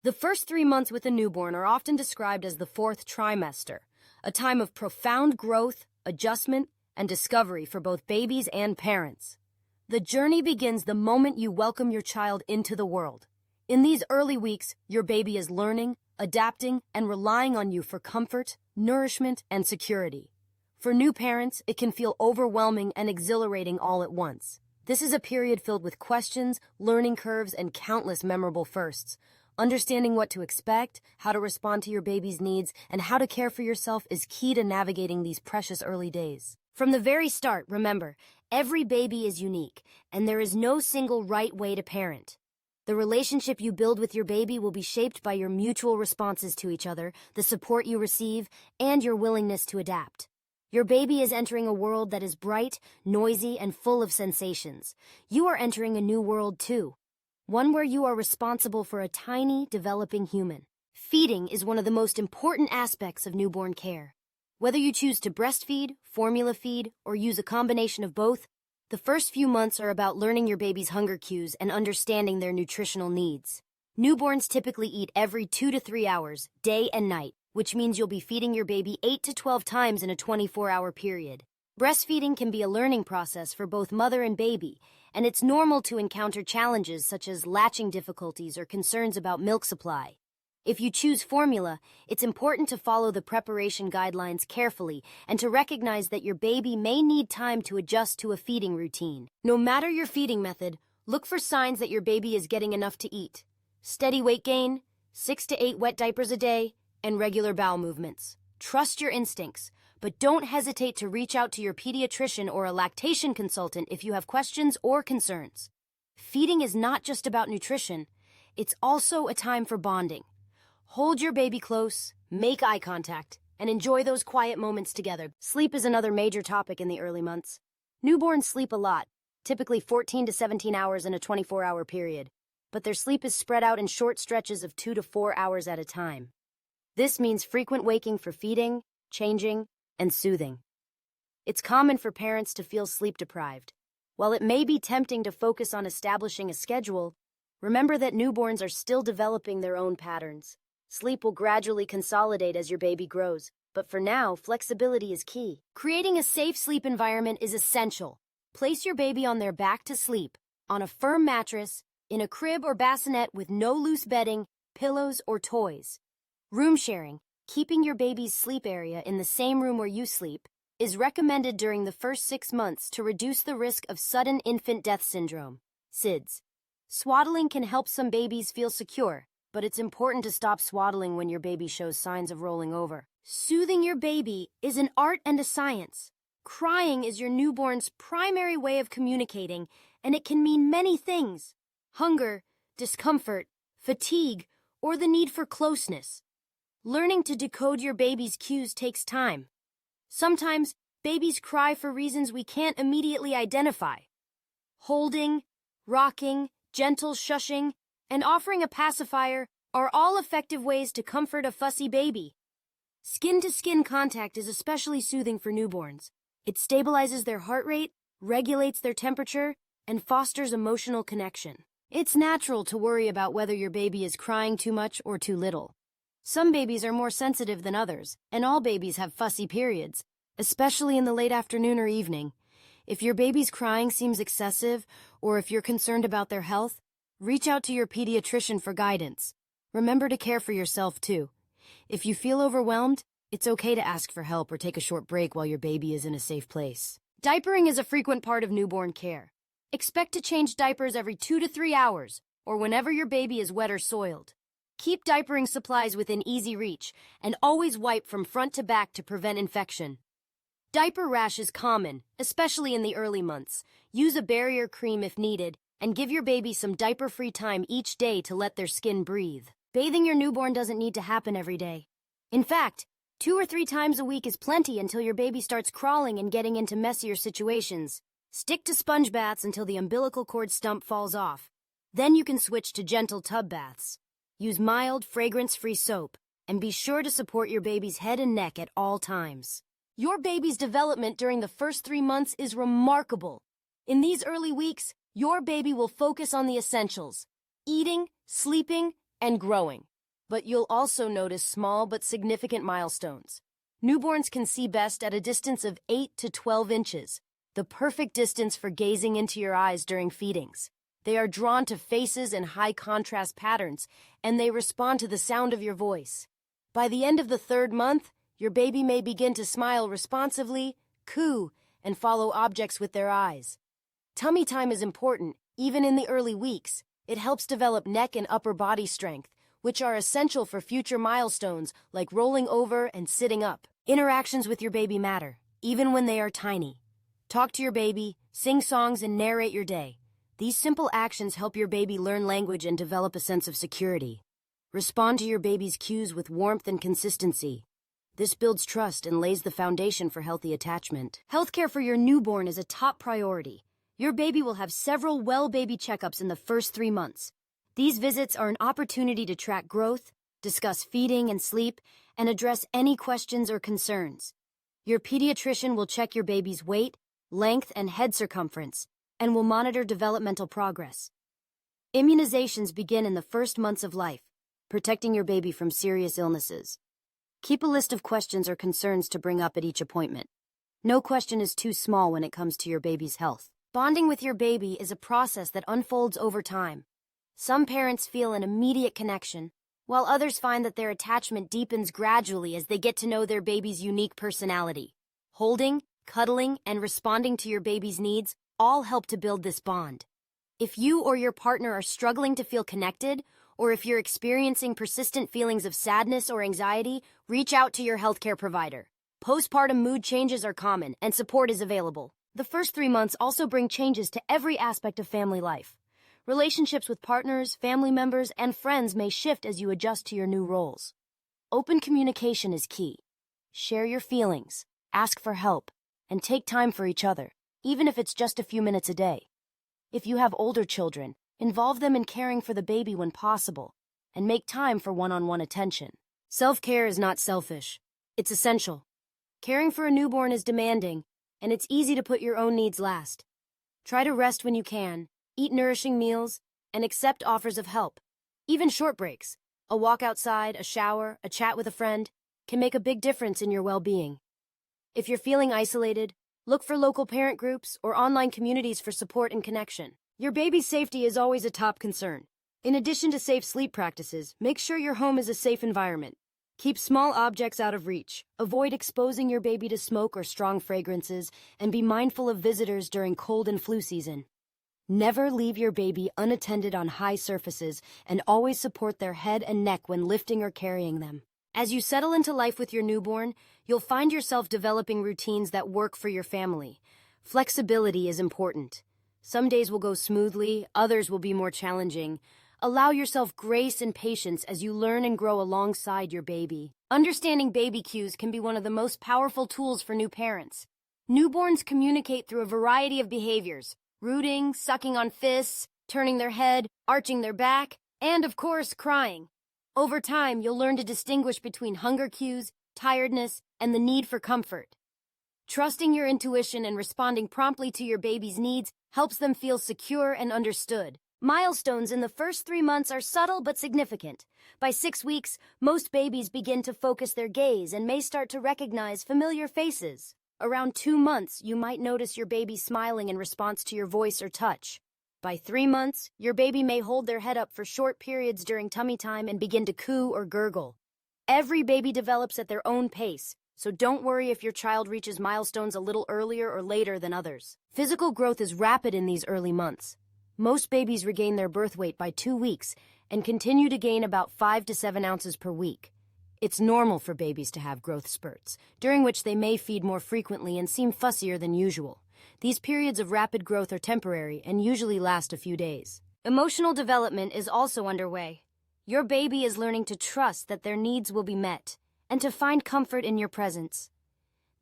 The first 3 months with a newborn are often described as the fourth trimester, a time of profound growth, adjustment, and discovery for both babies and parents. The journey begins the moment you welcome your child into the world. In these early weeks, your baby is learning, adapting, and relying on you for comfort, nourishment, and security. For new parents, it can feel overwhelming and exhilarating all at once. This is a period filled with questions, learning curves, and countless memorable firsts. Understanding what to expect, how to respond to your baby's needs, and how to care for yourself is key to navigating these precious early days. From the very start, remember, every baby is unique, and there is no single right way to parent. The relationship you build with your baby will be shaped by your mutual responses to each other, the support you receive, and your willingness to adapt. Your baby is entering a world that is bright, noisy, and full of sensations. You are entering a new world too, one where you are responsible for a tiny, developing human. Feeding is one of the most important aspects of newborn care. Whether you choose to breastfeed, formula feed, or use a combination of both, the first few months are about learning your baby's hunger cues and understanding their nutritional needs. Newborns typically eat every 2 to 3 hours, day and night, which means you'll be feeding your baby 8 to 12 times in a 24-hour period. Breastfeeding can be a learning process for both mother and baby, and it's normal to encounter challenges such as latching difficulties or concerns about milk supply. If you choose formula, it's important to follow the preparation guidelines carefully and to recognize that your baby may need time to adjust to a feeding routine. No matter your feeding method, look for signs that your baby is getting enough to eat. Steady weight gain, 6 to 8 wet diapers a day, and regular bowel movements. Trust your instincts, but don't hesitate to reach out to your pediatrician or a lactation consultant if you have questions or concerns. Feeding is not just about nutrition, it's also a time for bonding. Hold your baby close, make eye contact, and enjoy those quiet moments together. Sleep is another major topic in the early months. Newborns sleep a lot, typically 14 to 17 hours in a 24-hour period, but their sleep is spread out in short stretches of 2 to 4 hours at a time. This means frequent waking for feeding, changing, and soothing. It's common for parents to feel sleep-deprived. While it may be tempting to focus on establishing a schedule, remember that newborns are still developing their own patterns. Sleep will gradually consolidate as your baby grows, but for now, flexibility is key. Creating a safe sleep environment is essential. Place your baby on their back to sleep, on a firm mattress, in a crib or bassinet with no loose bedding, pillows, or toys. Room sharing, keeping your baby's sleep area in the same room where you sleep, is recommended during the first 6 months to reduce the risk of sudden infant death syndrome, SIDS. Swaddling can help some babies feel secure, but it's important to stop swaddling when your baby shows signs of rolling over. Soothing your baby is an art and a science. Crying is your newborn's primary way of communicating, and it can mean many things: hunger, discomfort, fatigue, or the need for closeness. Learning to decode your baby's cues takes time. Sometimes, babies cry for reasons we can't immediately identify. Holding, rocking, gentle shushing, and offering a pacifier are all effective ways to comfort a fussy baby. Skin-to-skin contact is especially soothing for newborns. It stabilizes their heart rate, regulates their temperature, and fosters emotional connection. It's natural to worry about whether your baby is crying too much or too little. Some babies are more sensitive than others, and all babies have fussy periods, especially in the late afternoon or evening. If your baby's crying seems excessive, or if you're concerned about their health, reach out to your pediatrician for guidance. Remember to care for yourself, too. If you feel overwhelmed, it's okay to ask for help or take a short break while your baby is in a safe place. Diapering is a frequent part of newborn care. Expect to change diapers every 2 to 3 hours, or whenever your baby is wet or soiled. Keep diapering supplies within easy reach, and always wipe from front to back to prevent infection. Diaper rash is common, especially in the early months. Use a barrier cream if needed, and give your baby some diaper-free time each day to let their skin breathe. Bathing your newborn doesn't need to happen every day. In fact, 2 or 3 times a week is plenty until your baby starts crawling and getting into messier situations. Stick to sponge baths until the umbilical cord stump falls off. Then you can switch to gentle tub baths. Use mild, fragrance-free soap, and be sure to support your baby's head and neck at all times. Your baby's development during the first 3 months is remarkable. In these early weeks, your baby will focus on the essentials: eating, sleeping, and growing. but you'll also notice small but significant milestones. Newborns can see best at a distance of 8 to 12 inches, the perfect distance for gazing into your eyes during feedings. They are drawn to faces and high-contrast patterns, and they respond to the sound of your voice. By the end of the 3rd month, your baby may begin to smile responsively, coo, and follow objects with their eyes. Tummy time is important, even in the early weeks. It helps develop neck and upper body strength, which are essential for future milestones like rolling over and sitting up. Interactions with your baby matter, even when they are tiny. Talk to your baby, sing songs, and narrate your day. These simple actions help your baby learn language and develop a sense of security. Respond to your baby's cues with warmth and consistency. This builds trust and lays the foundation for healthy attachment. Healthcare for your newborn is a top priority. Your baby will have several well-baby checkups in the first 3 months. These visits are an opportunity to track growth, discuss feeding and sleep, and address any questions or concerns. Your pediatrician will check your baby's weight, length, and head circumference, and will monitor developmental progress. Immunizations begin in the first months of life, protecting your baby from serious illnesses. Keep a list of questions or concerns to bring up at each appointment. No question is too small when it comes to your baby's health. Bonding with your baby is a process that unfolds over time. Some parents feel an immediate connection, while others find that their attachment deepens gradually as they get to know their baby's unique personality. Holding, cuddling, and responding to your baby's needs all help to build this bond. If you or your partner are struggling to feel connected, or if you're experiencing persistent feelings of sadness or anxiety, reach out to your healthcare provider. Postpartum mood changes are common, and support is available. The first 3 months also bring changes to every aspect of family life. Relationships with partners, family members, and friends may shift as you adjust to your new roles. Open communication is key. Share your feelings, ask for help, and take time for each other, even if it's just a few minutes a day. If you have older children, involve them in caring for the baby when possible, and make time for one-on-one attention. Self-care is not selfish. It's essential. Caring for a newborn is demanding, and it's easy to put your own needs last. Try to rest when you can, eat nourishing meals, and accept offers of help. Even short breaks, a walk outside, a shower, a chat with a friend, can make a big difference in your well-being. If you're feeling isolated, look for local parent groups or online communities for support and connection. Your baby's safety is always a top concern. In addition to safe sleep practices, make sure your home is a safe environment. Keep small objects out of reach. Avoid exposing your baby to smoke or strong fragrances, and be mindful of visitors during cold and flu season. Never leave your baby unattended on high surfaces, and always support their head and neck when lifting or carrying them. As you settle into life with your newborn, you'll find yourself developing routines that work for your family. Flexibility is important. Some days will go smoothly, others will be more challenging. Allow yourself grace and patience as you learn and grow alongside your baby. Understanding baby cues can be one of the most powerful tools for new parents. Newborns communicate through a variety of behaviors: rooting, sucking on fists, turning their head, arching their back, and, of course, crying. Over time, you'll learn to distinguish between hunger cues, tiredness, and the need for comfort. Trusting your intuition and responding promptly to your baby's needs helps them feel secure and understood. Milestones in the first 3 months are subtle but significant. By 6 weeks, most babies begin to focus their gaze and may start to recognize familiar faces. Around 2 months, you might notice your baby smiling in response to your voice or touch. By 3 months, your baby may hold their head up for short periods during tummy time and begin to coo or gurgle. Every baby develops at their own pace, so don't worry if your child reaches milestones a little earlier or later than others. Physical growth is rapid in these early months. Most babies regain their birth weight by 2 weeks and continue to gain about 5 to 7 ounces per week. It's normal for babies to have growth spurts, during which they may feed more frequently and seem fussier than usual. These periods of rapid growth are temporary and usually last a few days. Emotional development is also underway. Your baby is learning to trust that their needs will be met and to find comfort in your presence.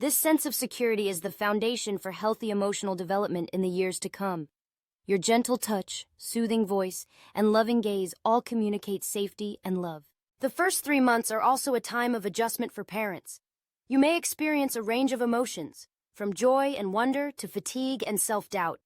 This sense of security is the foundation for healthy emotional development in the years to come. Your gentle touch, soothing voice, and loving gaze all communicate safety and love. The first 3 months are also a time of adjustment for parents. You may experience a range of emotions, from joy and wonder to fatigue and self-doubt.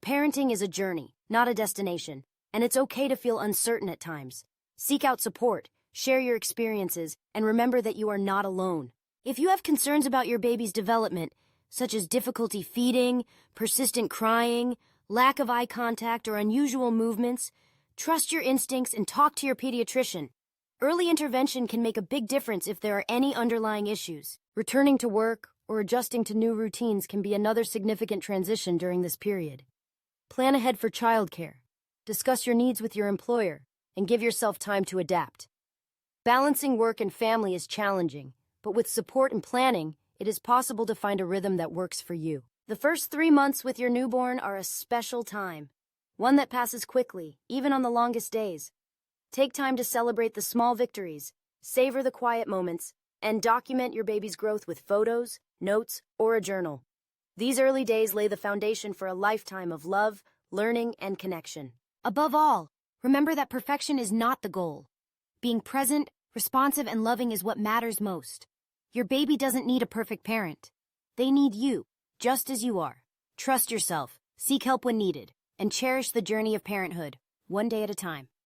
Parenting is a journey, not a destination, and it's okay to feel uncertain at times. Seek out support, Share your experiences and remember that you are not alone. If you have concerns about your baby's development, such as difficulty feeding, persistent crying, lack of eye contact, or unusual movements, trust your instincts and talk to your pediatrician. Early intervention can make a big difference if there are any underlying issues. Returning to work or adjusting to new routines can be another significant transition during this period. Plan ahead for childcare. Discuss your needs with your employer and give yourself time to adapt. Balancing work and family is challenging, but with support and planning, it is possible to find a rhythm that works for you. The first 3 months with your newborn are a special time, one that passes quickly, even on the longest days. Take time to celebrate the small victories, savor the quiet moments, and document your baby's growth with photos, notes, or a journal. These early days lay the foundation for a lifetime of love, learning, and connection. Above all, remember that perfection is not the goal. Being present, responsive, and loving is what matters most. Your baby doesn't need a perfect parent. They need you, just as you are. Trust yourself, seek help when needed, and cherish the journey of parenthood, one day at a time.